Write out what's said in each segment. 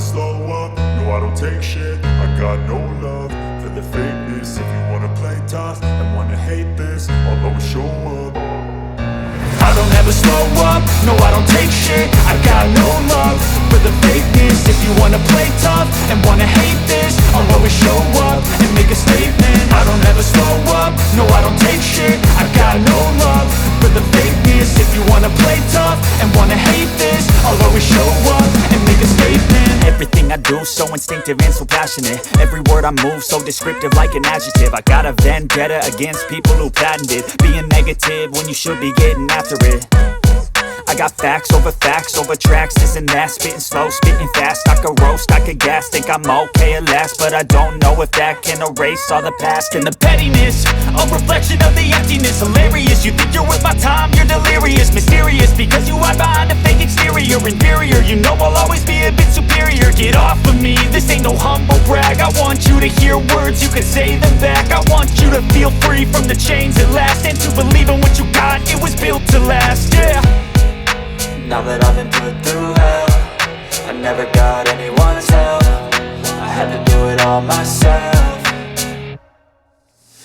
slow up, no I don't take shit. I got no love for the fakeness. If you wanna play tough and wanna hate this, I'll always show up. I don't ever slow up, no I don't take shit. I got no love for the fakeness. If you wanna play tough and wanna hate this, I'll always show up and make a statement. I don't ever slow up, no I don't take shit. I got no love for the fakeness. If you wanna play tough and wanna hate this, I'll always show up and make a statement. Everything I do so instinctive and so passionate. Every word I move so descriptive like an adjective. I got a vendetta against people who patented being negative when you should be getting after it. I got facts over tracks, this and that. Spitting slow, spitting fast, I could roast, I could gas. Think I'm okay at last, but I don't know if that can erase all the past. And the pettiness, a reflection of the emptiness. Hilarious, you think you're worth my time, you're delirious. Mysterious, because you hide behind a fake exterior. Inferior, you know I'll always be a bit superior. Get off of me, this ain't no humble brag. I want you to hear words, you can say them back. I want you to feel free from the chains at last, and to believe in what you got, it was built to last, yeah. Now that I've been put through hell, I never got anyone's help. I had to do it all myself.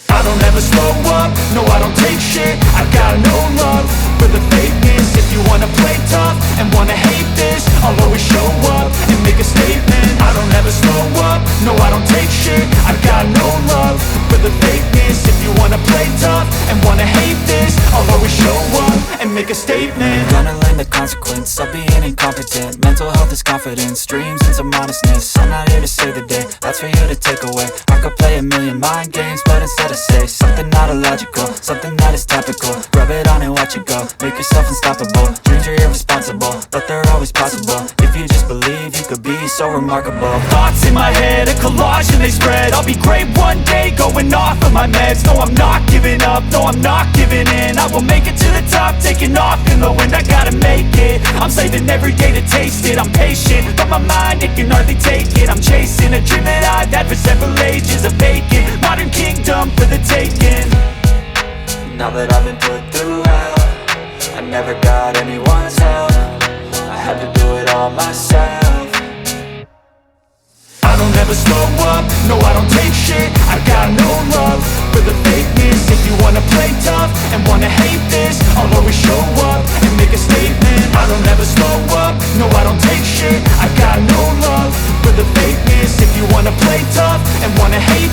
I don't ever slow up, no I don't take shit. I got no love for the fakeness. If you wanna play tough and wanna hate this, I'll always show up and make a statement. I don't ever slow up, no I don't take shit. I got no love for the fakeness. If you wanna play tough and wanna hate this, I'll always show up and make a statement. Gonna learn the consequence of being incompetent. Mental health is confidence, dreams and some honestness. I'm not here to save the day, that's for you to take away. I could play a million mind games, but instead I say something not illogical, something that is topical. Rub it on and watch it go, make yourself unstoppable. Dreams are irresponsible, but they're always possible. If you just believe, you could be so remarkable. Thoughts in my head, a collage and they spread. I'll be great one day, going off of my meds. No, I'm not giving up, no, I'm not giving in. I will make it to the top, taking off in the wind. I gotta make it, I'm saving every day to taste it. I'm patient, but my mind, it can hardly take it. I'm chasing a dream that I've had for several ages. A vacant, modern kingdom for the taking. Now that I've been put through hell, I never got anyone's help. I had to do it all myself. I don't ever slow up, no I don't take shit. I got no love for the fakeness. If you wanna play tough and wanna hate this, I'll always show up and make a statement. I don't ever slow up, no I don't take shit. I got no love for the fakeness. If you wanna play tough and wanna hate